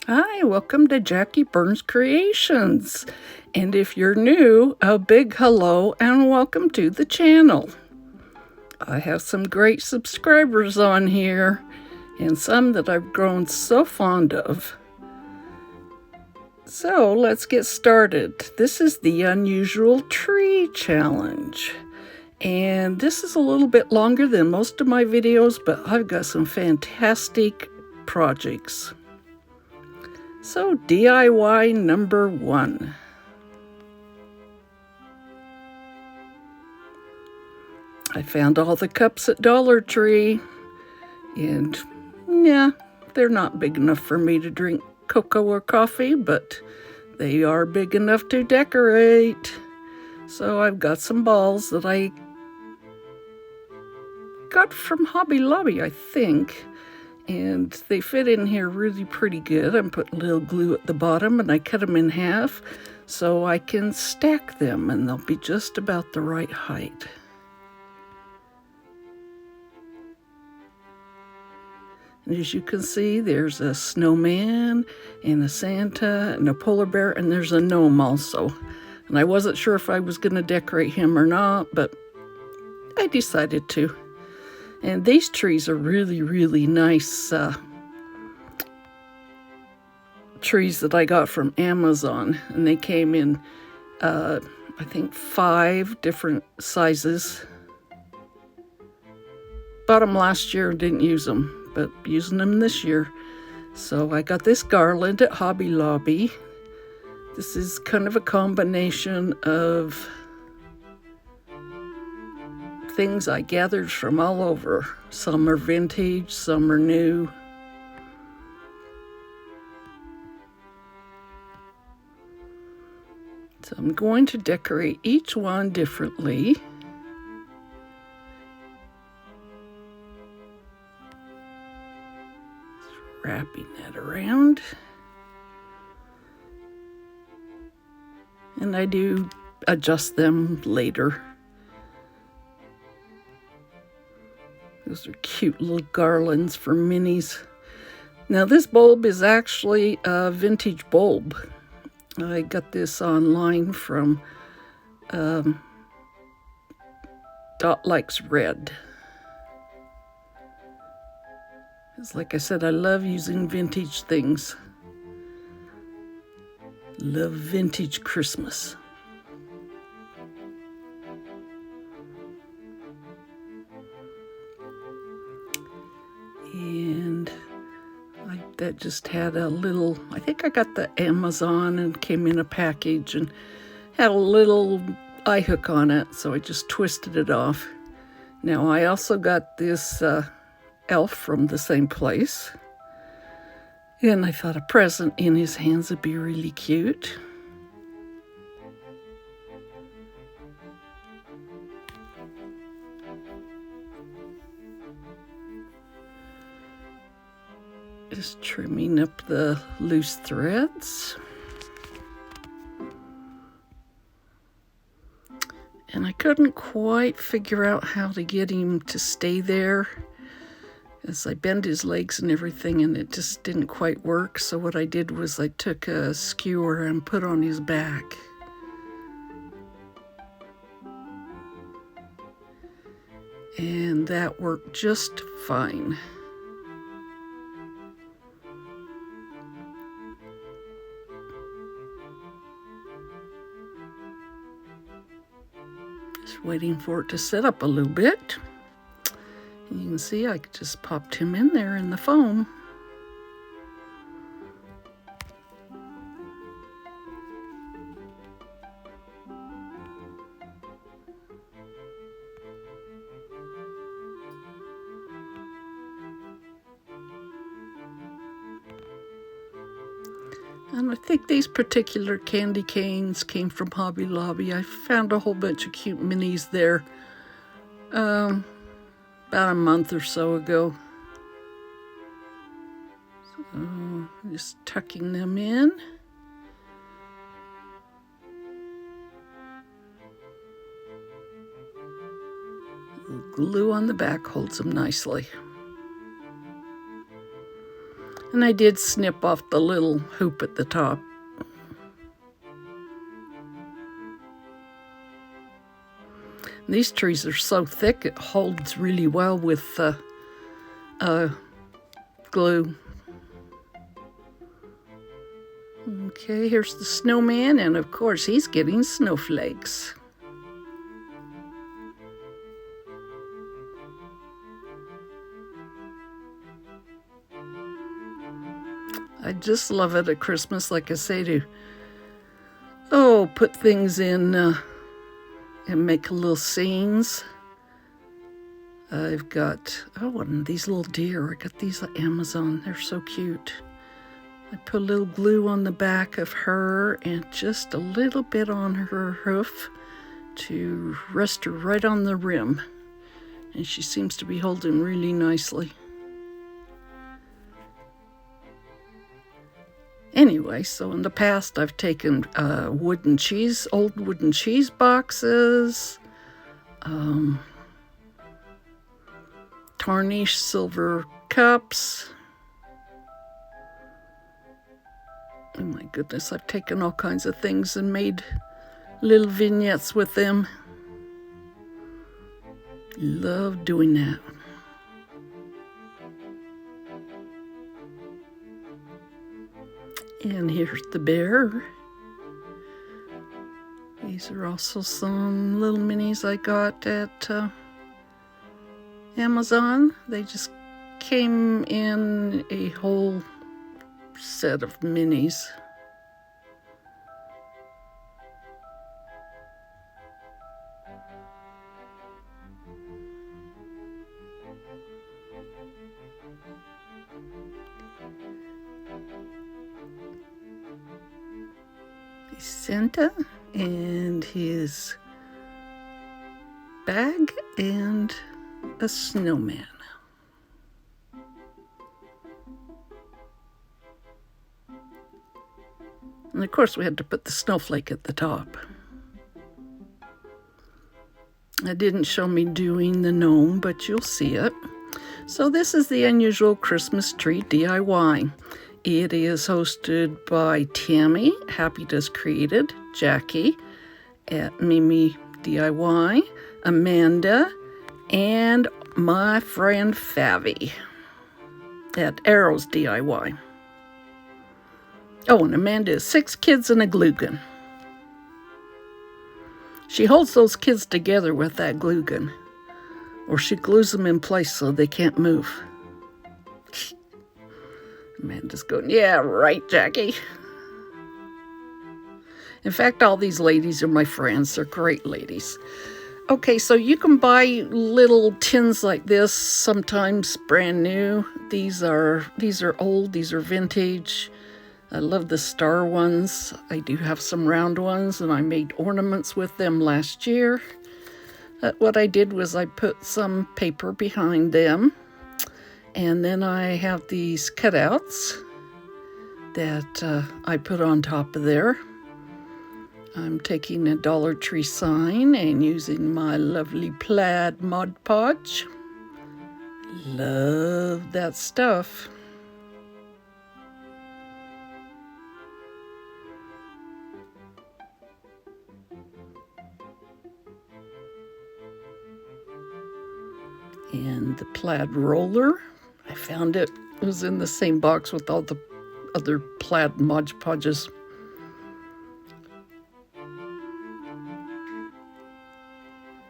Hi, welcome to Jackie Burns Creations. And if you're new, a big hello and welcome to the channel. I have some great subscribers on here and some that I've grown so fond of. So let's get started. This is the Unusual Tree Challenge. And this is a little bit longer than most of my videos, but I've got some fantastic projects. So DIY number 1. I found all the cups at Dollar Tree, and yeah, they're not big enough for me to drink cocoa or coffee, but they are big enough to decorate. So I've got some balls that I got from Hobby Lobby, I think. And they fit in here really pretty good. I'm putting a little glue at the bottom, and I cut them in half so I can stack them, and they'll be just about the right height. And as you can see, there's a snowman and a Santa and a polar bear, and there's a gnome also. And I wasn't sure if I was going to decorate him or not, but I decided to. And these trees are really, really nice trees that I got from Amazon. And they came in, I think, 5 different sizes. Bought them last year and didn't use them, but using them this year. So I got this garland at Hobby Lobby. This is kind of a combination of things I gathered from all over. Some are vintage, some are new. So I'm going to decorate each one differently. Just wrapping that around. And I do adjust them later. Those are cute little garlands for minis. Now this bulb is actually a vintage bulb. I got this online from Dot Likes Red. It's like I said, I love using vintage things. Love vintage Christmas. And that just had a little, I think I got the Amazon and came in a package and had a little eye hook on it, so I just twisted it off. Now I also got this elf from the same place, and I thought a present in his hands would be really cute. Just trimming up the loose threads. And I couldn't quite figure out how to get him to stay there, as I bent his legs and everything, and it just didn't quite work. So what I did was I took a skewer and put on his back. And that worked just fine. Waiting for it to set up a little bit. You can see I just popped him in there in the foam. And I think these particular candy canes came from Hobby Lobby. I found a whole bunch of cute minis there about a month or so ago. So just tucking them in. The glue on the back holds them nicely. And I did snip off the little hoop at the top. These trees are so thick, it holds really well with glue. Okay, here's the snowman, and of course he's getting snowflakes. I just love it at Christmas, like I say, to put things in and make little scenes. I've got, and these little deer. I got these at Amazon. They're so cute. I put a little glue on the back of her and just a little bit on her hoof to rest her right on the rim. And she seems to be holding really nicely. Anyway, so in the past I've taken old wooden cheese boxes, tarnished silver cups. Oh my goodness, I've taken all kinds of things and made little vignettes with them. Love doing that. And here's the bear. These are also some little minis I got at Amazon. They just came in a whole set of minis. Santa and his bag and a snowman. And of course we had to put the snowflake at the top. It didn't show me doing the gnome, but you'll see it. So this is the Unusual Christmas Tree DIY. It is hosted by Tammy, Happy Does Created, Jackie at Mimi DIY, Amanda, and my friend Favi at Arrows DIY. Oh, and Amanda has 6 kids and a glue gun. She holds those kids together with that glue gun, or she glues them in place so they can't move. Amanda's going, yeah, right, Jackie. In fact, all these ladies are my friends. They're great ladies. Okay, so you can buy little tins like this, sometimes brand new. These are old, these are vintage. I love the star ones. I do have some round ones, and I made ornaments with them last year. What I did was I put some paper behind them. And then I have these cutouts that I put on top of there. I'm taking a Dollar Tree sign and using my lovely Plaid Mod Podge. Love that stuff. And the plaid roller. I found it. It was in the same box with all the other plaid Mod Podges.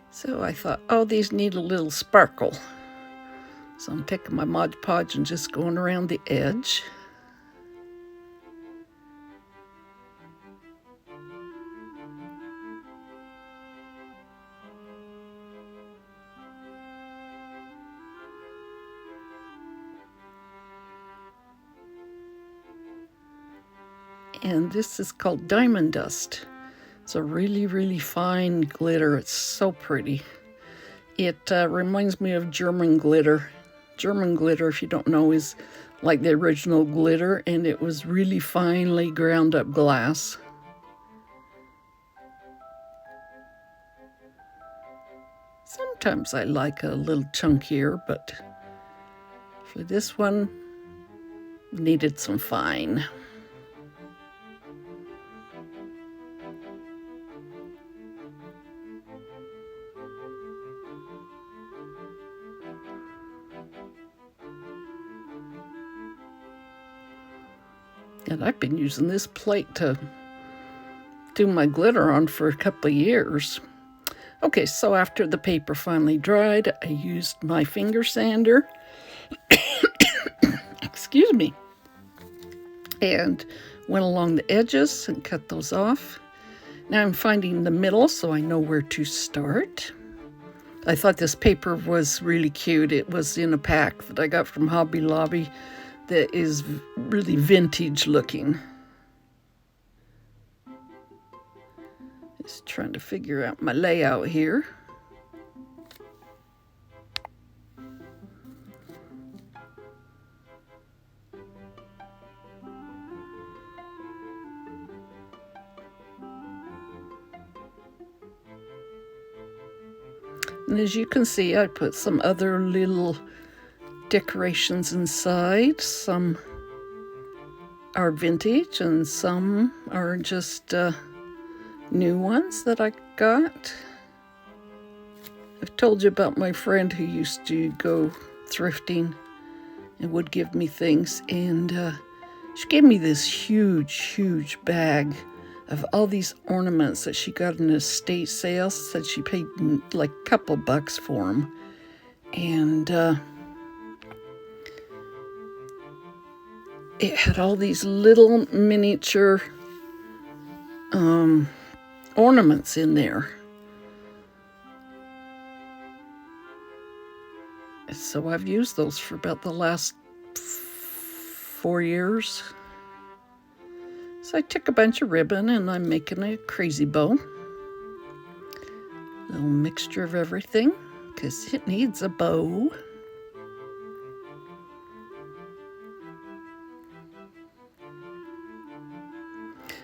So I thought, these need a little sparkle. So I'm taking my Mod Podge and just going around the edge. And this is called Diamond Dust. It's a really, really fine glitter. It's so pretty. It reminds me of German glitter. German glitter, if you don't know, is like the original glitter, and it was really finely ground up glass. Sometimes I like a little chunkier, but for this one, Needed some fine. And I've been using this plate to do my glitter on for a couple of years. Okay, so after the paper finally dried, I used my finger sander. Excuse me. And went along the edges and cut those off. Now I'm finding the middle so I know where to start. I thought this paper was really cute. It was in a pack that I got from Hobby Lobby that is really vintage looking. Just trying to figure out my layout here. And as you can see, I put some other little decorations inside. Some are vintage and some are just new ones that I got. I've told you about my friend who used to go thrifting and would give me things, and she gave me this huge bag of all these ornaments that she got in an estate sale. Said she paid like a couple bucks for them. And it had all these little miniature ornaments in there. So I've used those for about the last 4 years. So I took a bunch of ribbon and I'm making a crazy bow. A little mixture of everything because it needs a bow.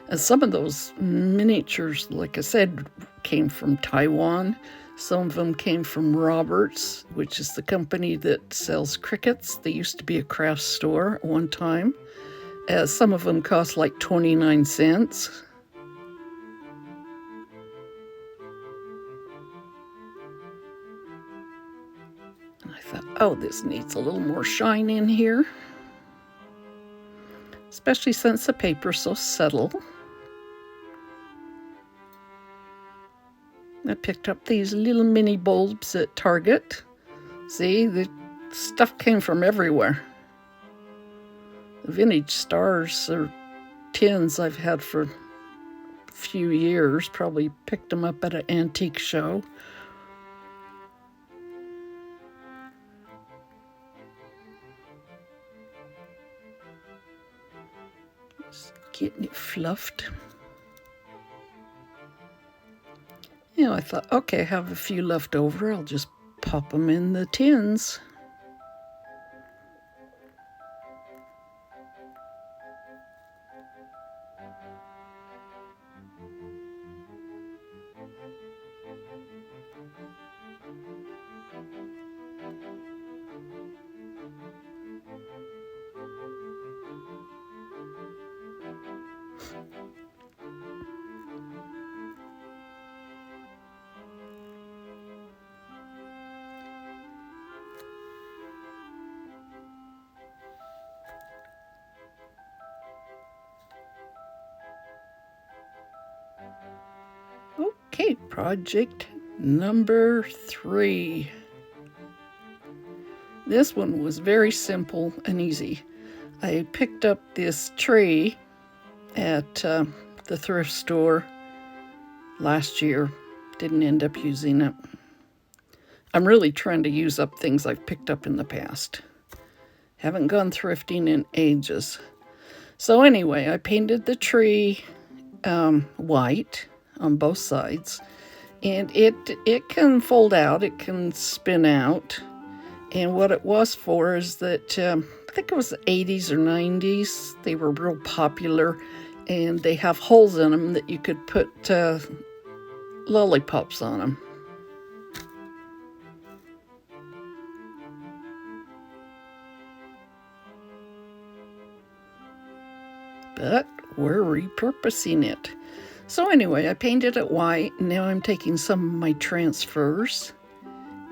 And some of those miniatures, like I said, came from Taiwan. Some of them came from Roberts, which is the company that sells crickets. They used to be a craft store at one time. Some of them cost like 29 cents. And I thought, oh, this needs a little more shine in here. Especially since the paper's so subtle. I picked up these little mini bulbs at Target. See, the stuff came from everywhere. The vintage stars or tins I've had for a few years. Probably picked them up at an antique show. Just getting it fluffed. You know, I thought, okay, I have a few left over. I'll just pop them in the tins. Okay, project number 3. This one was very simple and easy. I picked up this tree at the thrift store last year. Didn't end up using it. I'm really trying to use up things I've picked up in the past. Haven't gone thrifting in ages. So anyway, I painted the tree white on both sides, and it can fold out, it can spin out. And what it was for is that I think it was the 80s or 90s, they were real popular, and they have holes in them that you could put lollipops on them. but we're repurposing it. So anyway, I painted it white. Now I'm taking some of my transfers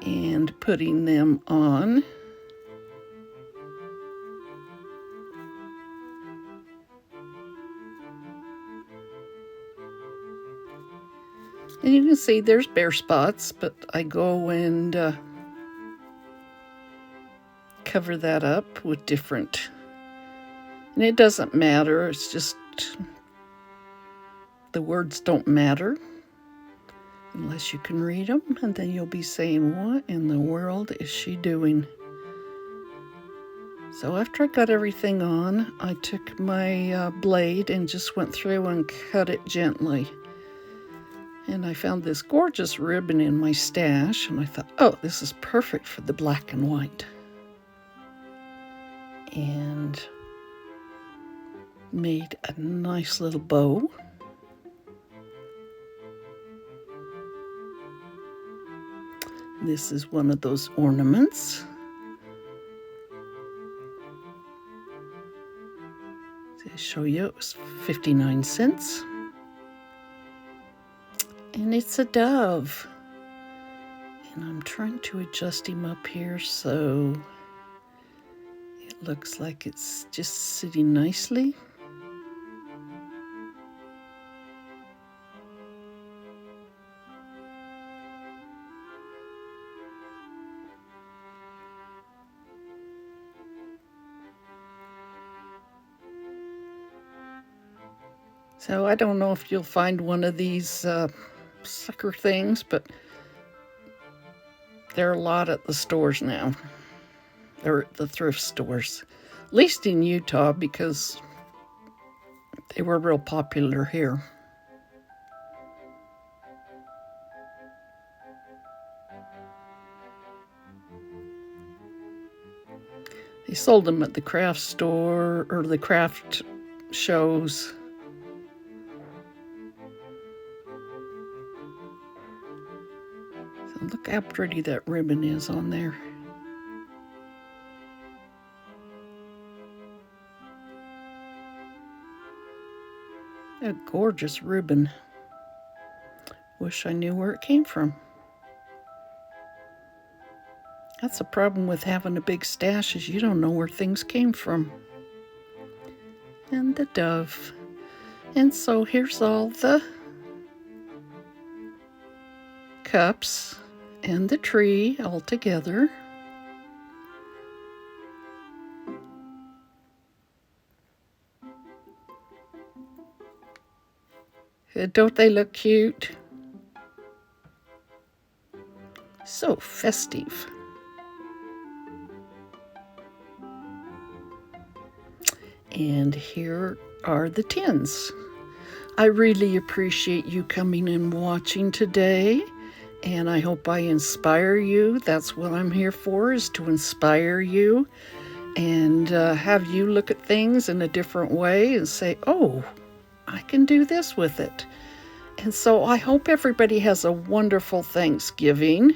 and putting them on. And you can see there's bare spots, but I go and cover that up with different. And it doesn't matter, it's just the words don't matter unless you can read them, and then you'll be saying, what in the world is she doing? So after I got everything on, I took my blade and just went through and cut it gently. And I found this gorgeous ribbon in my stash, and I thought, oh, this is perfect for the black and white. And made a nice little bow. This is one of those ornaments. To show you, it was 59 cents. And it's a dove. And I'm trying to adjust him up here so it looks like it's just sitting nicely. So I don't know if you'll find one of these sucker things, but there are a lot at the stores now. Or at the thrift stores. At least in Utah, because they were real popular here. They sold them at the craft store or the craft shows. So look how pretty that ribbon is on there. A gorgeous ribbon. Wish I knew where it came from. That's the problem with having a big stash, is you don't know where things came from. And the dove. And so here's all the cups and the tree all together. Don't they look cute? So festive. And here are the tins. I really appreciate you coming and watching today, and I hope I inspire you. That's what I'm here for, is to inspire you and have you look at things in a different way and say, oh, I can do this with it. And so I hope everybody has a wonderful Thanksgiving,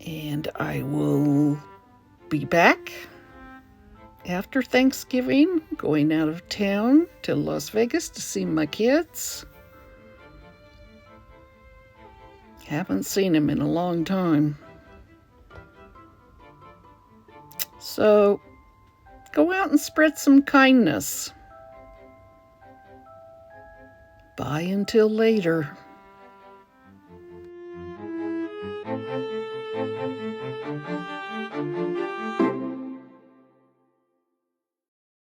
and I will be back after Thanksgiving, going out of town to Las Vegas to see my kids. Haven't seen them in a long time. So go out and spread some kindness. Bye until later.